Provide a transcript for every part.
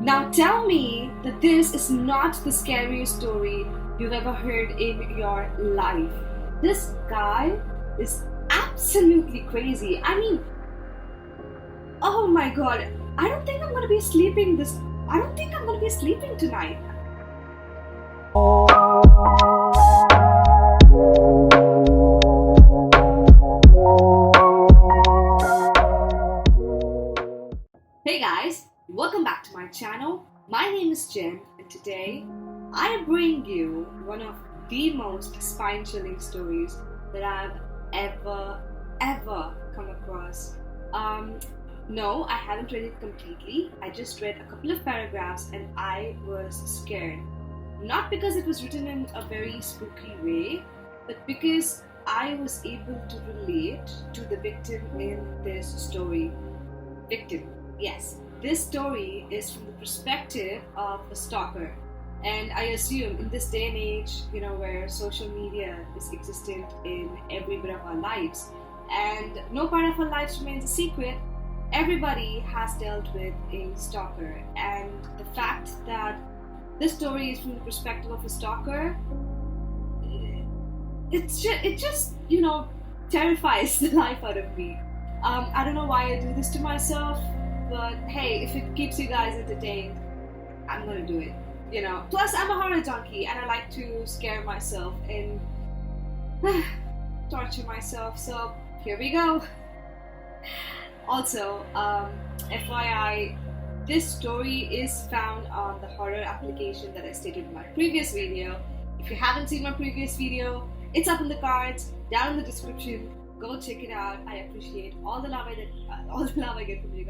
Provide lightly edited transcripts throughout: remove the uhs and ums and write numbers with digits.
Now tell me that this is not the scariest story you've ever heard in your life. This guy is absolutely crazy. I mean, oh my god, I don't think I'm gonna be sleeping tonight. Hey guys, welcome back to my channel. My name is Jen, and today I bring you one of the most spine-chilling stories that I've ever come across. No, I haven't read it completely. I just read a couple of paragraphs and I was scared. Not because it was written in a very spooky way, but because I was able to relate to the victim in this story. Victim. Yes, this story is from the perspective of a stalker, and I assume in this day and age, where social media is existent in every bit of our lives, and no part of our lives remains a secret, everybody has dealt with a stalker, and the fact that this story is from the perspective of a stalker, it just terrifies the life out of me. I don't know why I do this to myself. But hey, if it keeps you guys entertained, I'm gonna do it. Plus, I'm a horror junkie and I like to scare myself and torture myself. So here we go. Also, FYI, this story is found on the horror application that I stated in my previous video. If you haven't seen my previous video, it's up in the cards, down in the description. Go check it out. I appreciate all the love I get from you guys. All the love I get from you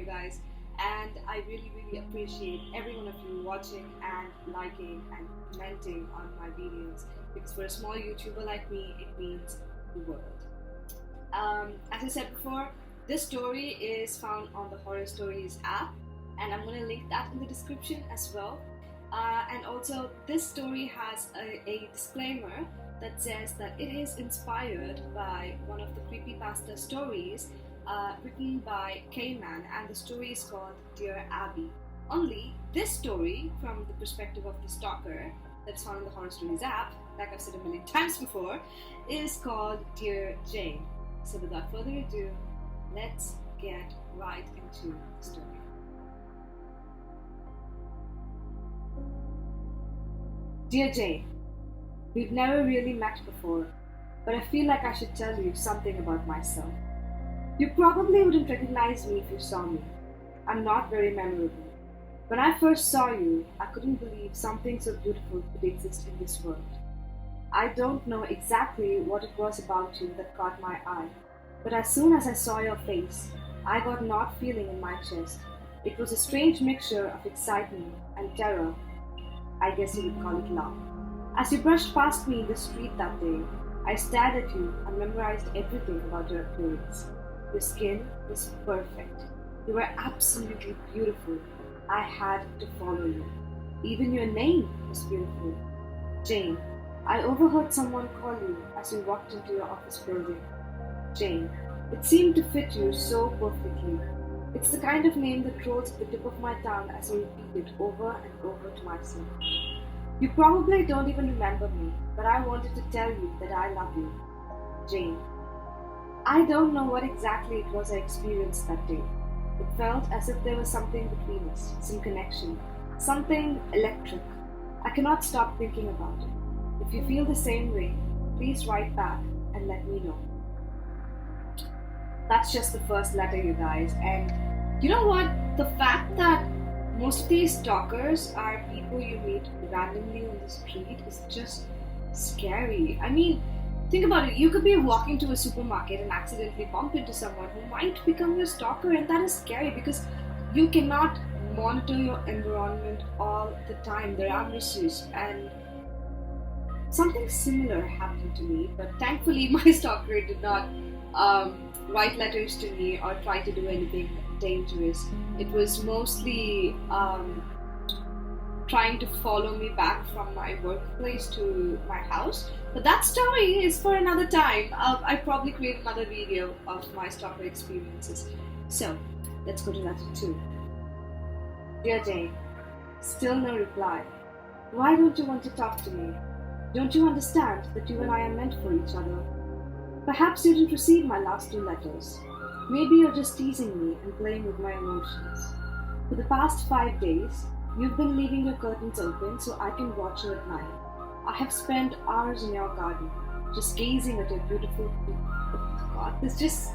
guys, and I really appreciate every one of you watching and liking and commenting on my videos, because for a small YouTuber like me, it means the world. As I said before, this story is found on the Horror Stories app, and I'm going to link that in the description as well. And also, this story has a disclaimer that says that it is inspired by one of the creepypasta stories written by Kman, and the story is called Dear Abby. Only this story, from the perspective of the stalker, that's found in the Horror Stories app, like I've said a million times before, is called Dear Jane. So without further ado, let's get right into the story. Dear Jane, we've never really met before, but I feel like I should tell you something about myself. You probably wouldn't recognize me if you saw me. I'm not very memorable. When I first saw you, I couldn't believe something so beautiful could exist in this world. I don't know exactly what it was about you that caught my eye, but as soon as I saw your face, I got an odd feeling in my chest. It was a strange mixture of excitement and terror. I guess you would call it love. As you brushed past me in the street that day, I stared at you and memorized everything about your appearance. Your skin was perfect. You were absolutely beautiful. I had to follow you. Even your name was beautiful. Jane. I overheard someone call you as you walked into your office building. Jane. It seemed to fit you so perfectly. It's the kind of name that rolls at the tip of my tongue as I repeat it over and over to myself. You probably don't even remember me, but I wanted to tell you that I love you. Jane. I don't know what exactly it was I experienced that day. It felt as if there was something between us, some connection, something electric. I cannot stop thinking about it. If you feel the same way, please write back and let me know. That's just the first letter, you guys. And you know what? The fact that most of these stalkers are people you meet randomly on the street is just scary. I mean, think about it. You could be walking to a supermarket and accidentally bump into someone who might become your stalker, and that is scary because you cannot monitor your environment all the time. There are misuse, and something similar happened to me, but thankfully my stalker did not write letters to me or try to do anything dangerous. It was mostly trying to follow me back from my workplace to my house. But that story is for another time. I probably create another video of my stalker experiences. So, Let's go to letter 2. Dear Jane, still no reply. Why don't you want to talk to me? Don't you understand that you and I are meant for each other? Perhaps you didn't receive my last 2 letters. Maybe you're just teasing me and playing with my emotions. For the past 5 days, you've been leaving your curtains open so I can watch you at night. I have spent hours in your garden, just gazing at your beautiful. God, this just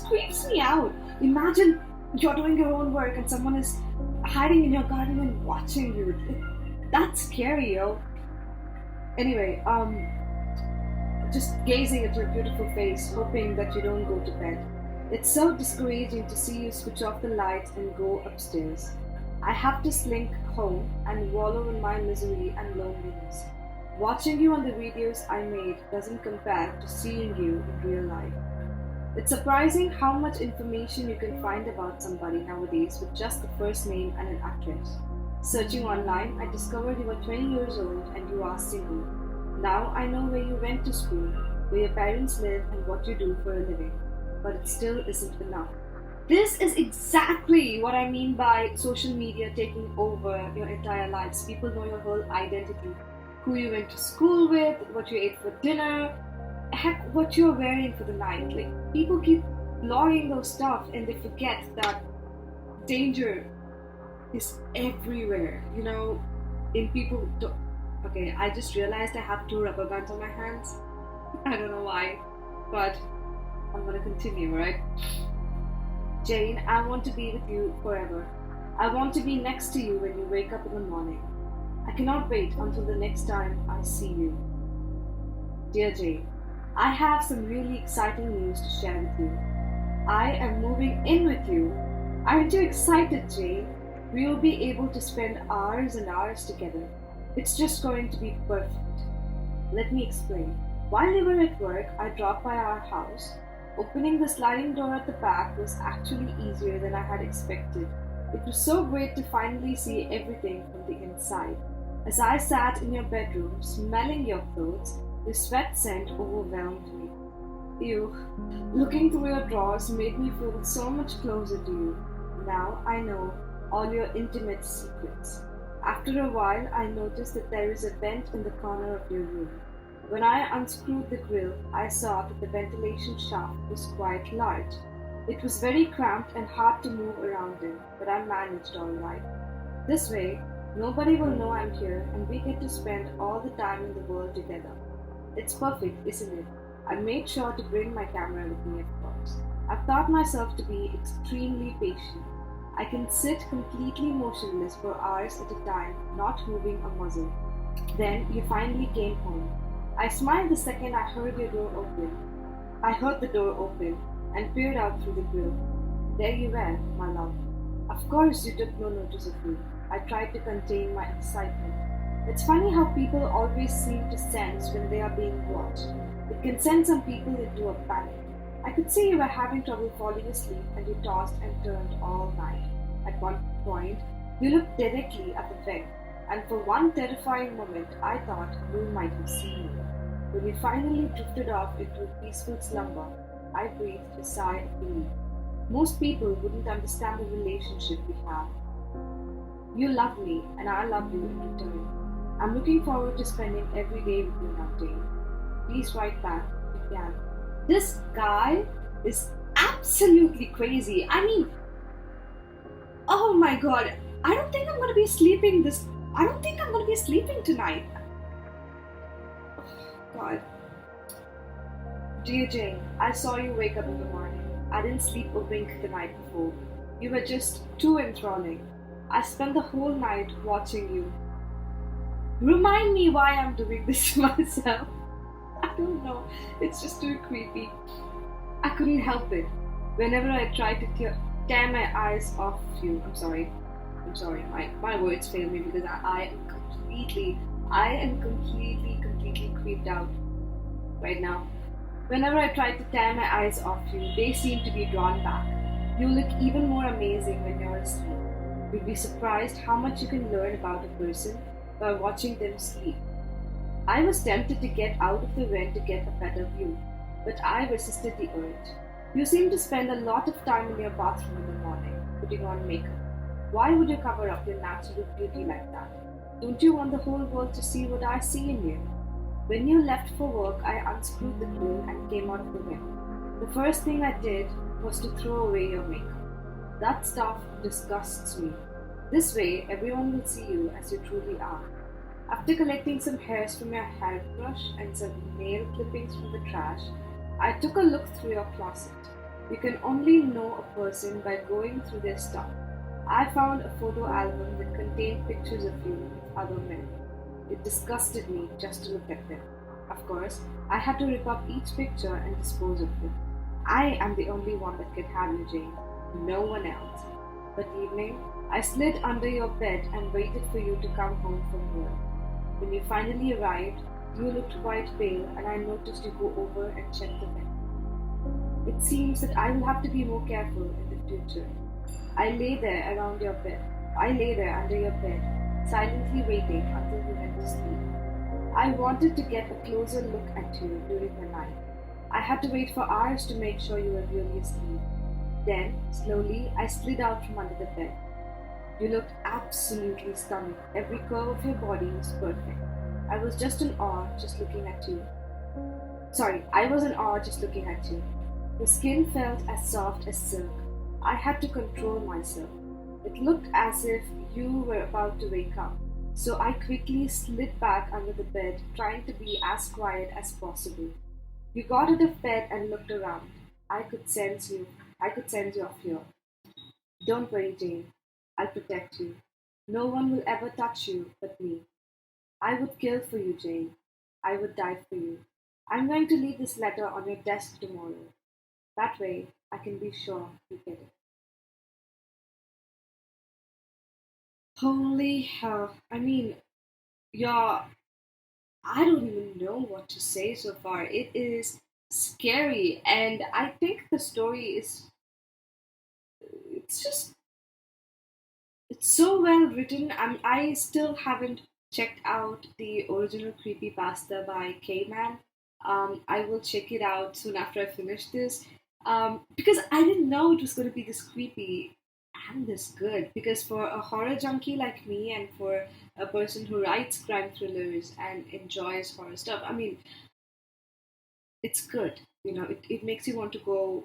creeps me out. Imagine you're doing your own work and someone is hiding in your garden and watching you. That's scary, yo. Anyway, just gazing at your beautiful face, hoping that you don't go to bed. It's so discouraging to see you switch off the lights and go upstairs. I have to slink home and wallow in my misery and loneliness. Watching you on the videos I made doesn't compare to seeing you in real life. It's surprising how much information you can find about somebody nowadays with just the first name and an address. Searching online, I discovered you were 20 years old and you are single. Now I know where you went to school, where your parents live, and what you do for a living. But it still isn't enough. This is exactly what I mean by social media taking over your entire lives. People know your whole identity. Who you went to school with, what you ate for dinner, heck, what you're wearing for the night. Like, people keep logging those stuff and they forget that danger is everywhere. You know, in people. Okay, I just realized I have 2 rubber bands on my hands. I don't know why, but I'm gonna continue, right? Jane, I want to be with you forever. I want to be next to you when you wake up in the morning. I cannot wait until the next time I see you. Dear Jane, I have some really exciting news to share with you. I am moving in with you. Aren't you excited, Jane? We will be able to spend hours and hours together. It's just going to be perfect. Let me explain. While you were at work, I dropped by our house. Opening the sliding door at the back was actually easier than I had expected. It was so great to finally see everything from the inside. As I sat in your bedroom, smelling your clothes, the sweat scent overwhelmed me. Ew. Looking through your drawers made me feel so much closer to you. Now I know all your intimate secrets. After a while, I noticed that there is a vent in the corner of your room. When I unscrewed the grill, I saw that the ventilation shaft was quite large. It was very cramped and hard to move around in, but I managed all right. This way, nobody will know I'm here and we get to spend all the time in the world together. It's perfect, isn't it? I made sure to bring my camera with me, of course. I've taught myself to be extremely patient. I can sit completely motionless for hours at a time, not moving a muscle. Then you finally came home. I smiled the second I heard the door open and peered out through the grill. There you were, my love. Of course you took no notice of me. I tried to contain my excitement. It's funny how people always seem to sense when they are being watched. It can send some people into a panic. I could see you were having trouble falling asleep and you tossed and turned all night. At one point, you looked directly at the vent, and for one terrifying moment, I thought you might have seen me. When you finally drifted off into a peaceful slumber, I breathed a sigh of relief. Most people wouldn't understand the relationship we have. You love me, and I love you in return. I'm looking forward to spending every day with you now, Jane. Please write back if you can. This guy is absolutely crazy. I mean, oh my god, I don't think I'm going to be sleeping tonight. Oh god. Dear Jane, I saw you wake up in the morning. I didn't sleep a wink the night before. You were just too enthralling. I spent the whole night watching you. Remind me why I'm doing this to myself. I don't know. It's just too creepy. I couldn't help it. Whenever I tried to tear my eyes off you, I'm sorry. My words fail me because I am completely creeped out right now. Whenever I tried to tear my eyes off you, they seem to be drawn back. You look even more amazing when you're asleep. You'd be surprised how much you can learn about a person by watching them sleep. I was tempted to get out of the vent to get a better view, but I resisted the urge. You seem to spend a lot of time in your bathroom in the morning, putting on makeup. Why would you cover up your natural beauty like that? Don't you want the whole world to see what I see in you? When you left for work, I unscrewed the grill and came out of the window. The first thing I did was to throw away your makeup. That stuff disgusts me. This way, everyone will see you as you truly are. After collecting some hairs from your hairbrush and some nail clippings from the trash, I took a look through your closet. You can only know a person by going through their stuff. I found a photo album that contained pictures of you with other men. It disgusted me just to look at them. Of course, I had to rip up each picture and dispose of it. I am the only one that could have you, Jane. No one else. That evening, I slid under your bed and waited for you to come home from work. When you finally arrived, you looked quite pale, and I noticed you go over and check the bed. It seems that I will have to be more careful in the future. I lay there around your bed. I lay there under your bed, silently waiting until you went to sleep. I wanted to get a closer look at you during the night. I had to wait for hours to make sure you were really asleep. Then, slowly, I slid out from under the bed. You looked absolutely stunning. Every curve of your body was perfect. I was just in awe just looking at you. I was in awe just looking at you. Your skin felt as soft as silk. I had to control myself. It looked as if you were about to wake up. So I quickly slid back under the bed, trying to be as quiet as possible. You got out of bed and looked around. I could sense you. I could sense your fear. Don't worry, Jane. I'll protect you. No one will ever touch you but me. I would kill for you, Jane. I would die for you. I'm going to leave this letter on your desk tomorrow. That way, I can be sure you get it. Holy hell. I mean, you're. I don't even know what to say so far. It is scary, and I think the story is. It's just it's so well written. I still haven't checked out the original creepypasta by Kman. I will check it out soon after I finish this. Because I didn't know it was going to be this creepy and this good. Because for a horror junkie like me, and for a person who writes crime thrillers and enjoys horror stuff, I mean, it's good. It makes you want to go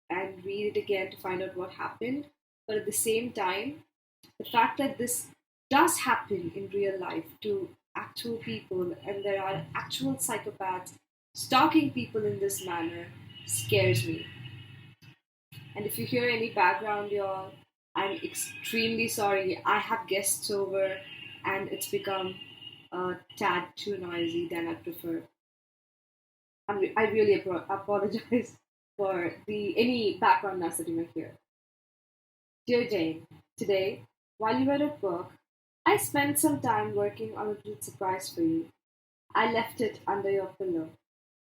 and read it again to find out what happened. But at the same time, the fact that this does happen in real life to actual people, and there are actual psychopaths stalking people in this manner, scares me. And if you hear any background, y'all, I'm extremely sorry. I have guests over, and it's become a tad too noisy than I prefer. I really apologize for the any background noise that you may hear. Dear Jane, today, while you were at work, I spent some time working on a little surprise for you. I left it under your pillow.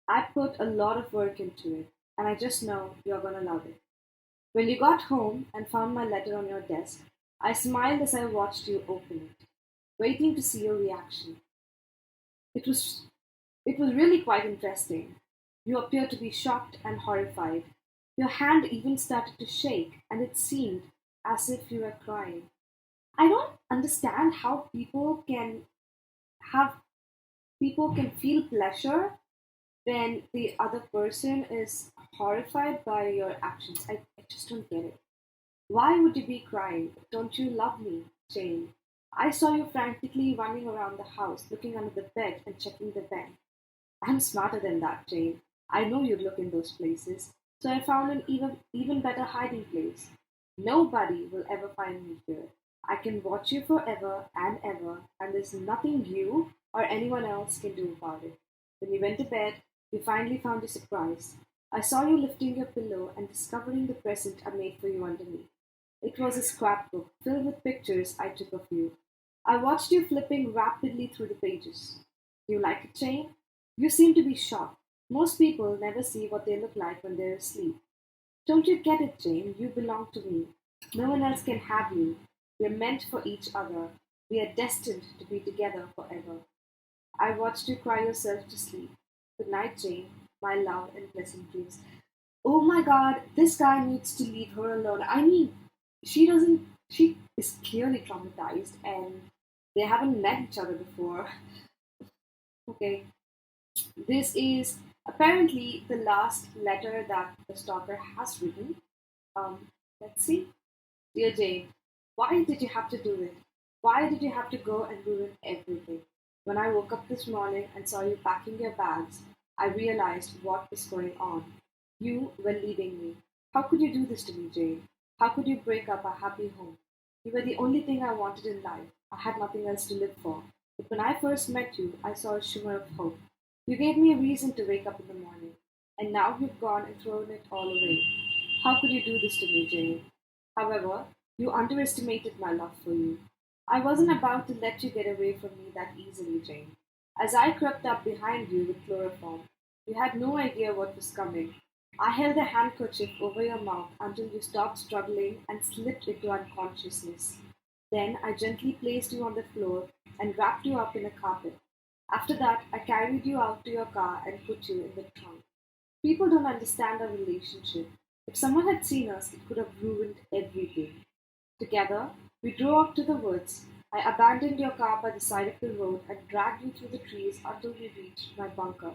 I put a lot of work into it, and I just know you're gonna love it. When you got home and found my letter on your desk, I smiled as I watched you open it, waiting to see your reaction. It was it was really quite interesting. You appeared to be shocked and horrified. Your hand even started to shake, and it seemed as if you were crying. I don't understand how have people can feel pleasure when the other person is horrified by your actions. I just don't get it. Why would you be crying? Don't you love me, Jane? I saw you frantically running around the house, looking under the bed and checking the bed. I'm smarter than that, Jane. I know you'd look in those places, so I found an even better hiding place. Nobody will ever find me here. I can watch you forever and ever, and there's nothing you or anyone else can do about it. When you went to bed, you finally found a surprise. I saw you lifting your pillow and discovering the present I made for you underneath. It was a scrapbook filled with pictures I took of you. I watched you flipping rapidly through the pages. Do you like it, Jane? You seem to be shocked. Most people never see what they look like when they're asleep. Don't you get it, Jane? You belong to me. No one else can have you. We're meant for each other. We are destined to be together forever. I watched you cry yourself to sleep. Good night, Jane, my love and pleasant dreams. Oh my god, this guy needs to leave her alone. I mean, she is clearly traumatized and they haven't met each other before. Okay, this is apparently the last letter that the stalker has written. Um, let's see. Dear Jane, why did you have to do it? Why did you have to go and ruin everything? When I woke up this morning and saw you packing your bags, I realized what was going on. You were leaving me. How could you do this to me, Jane? How could you break up our happy home? You were the only thing I wanted in life. I had nothing else to live for. But when I first met you, I saw a shimmer of hope. You gave me a reason to wake up in the morning. And now you've gone and thrown it all away. How could you do this to me, Jane? However, you underestimated my love for you. I wasn't about to let you get away from me that easily, Jane. As I crept up behind you with chloroform, you had no idea what was coming. I held a handkerchief over your mouth until you stopped struggling and slipped into unconsciousness. Then I gently placed you on the floor and wrapped you up in a carpet. After that, I carried you out to your car and put you in the trunk. People don't understand our relationship. If someone had seen us, it could have ruined everything. Together, we drove up to the woods. I abandoned your car by the side of the road and dragged you through the trees until we reached my bunker.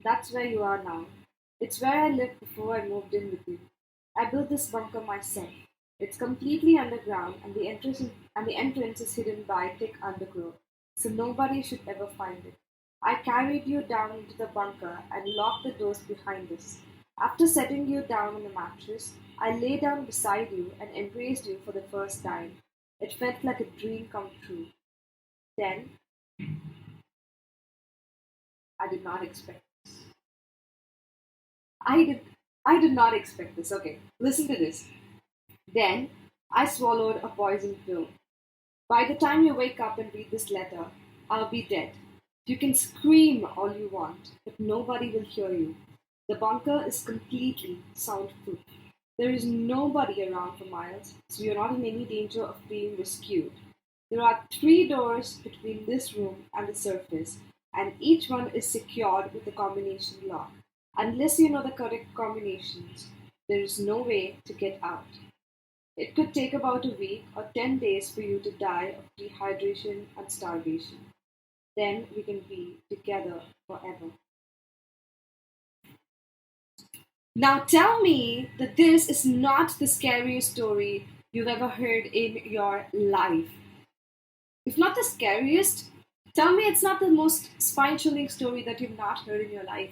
That's where you are now. It's where I lived before I moved in with you. I built this bunker myself. It's completely underground and the entrance is hidden by thick undergrowth, so nobody should ever find it. I carried you down into the bunker and locked the doors behind us. After setting you down on the mattress, I lay down beside you and embraced you for the first time. It felt like a dream come true. Then, I did not expect I did I did not expect this. Okay, listen to this. Then I swallowed a poison pill. By the time you wake up and read this letter, I'll be dead. You can scream all you want, but nobody will hear you. The bunker is completely soundproof. There is nobody around for miles, so you're not in any danger of being rescued. There are three doors between this room and the surface, and each one is secured with a combination lock. Unless you know the correct combinations, there is no way to get out. It could take about a week or 10 days for you to die of dehydration and starvation. Then we can be together forever. Now tell me that this is not the scariest story you've ever heard in your life. If not the scariest, tell me it's not the most spine chilling story that you've not heard in your life.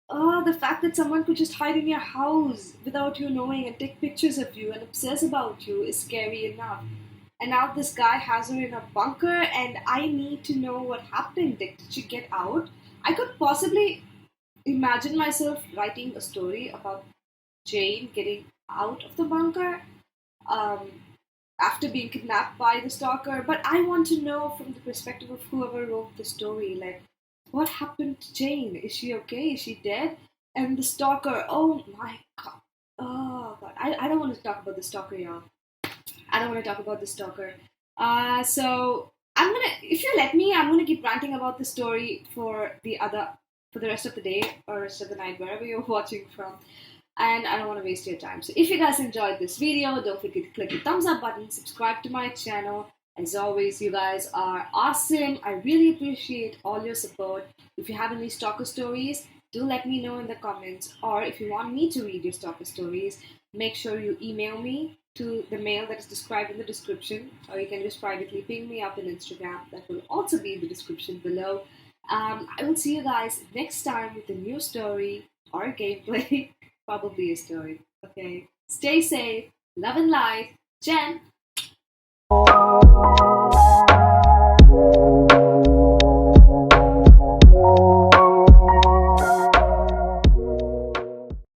Oh, the fact that someone could just hide in your house without you knowing and take pictures of you and obsess about you is scary enough. And now this guy has her in a bunker, and I need to know what happened. Like, did she get out? I could possibly imagine myself writing a story about Jane getting out of the bunker um, after being kidnapped by the stalker. But I want to know from the perspective of whoever wrote the story, like, what happened to Jane? Is she okay? Is she dead? And the stalker, oh my god. Oh god. I don't want to talk about the stalker, y'all. I don't want to talk about the stalker. So I'm gonna, if you let me, I'm gonna keep ranting about the story for the rest of the day or rest of the night, wherever you're watching from. And I don't want to waste your time. So if you guys enjoyed this video, don't forget to click the thumbs up button, subscribe to my channel. As always, you guys are awesome. I really appreciate all your support. If you have any stalker stories, do let me know in the comments. Or if you want me to read your stalker stories, make sure you email me to the mail that is described in the description. Or you can just privately ping me up on Instagram. That will also be in the description below. I will see you guys next time with a new story or gameplay. Probably a story. Okay. Stay safe. Love and light. Jen.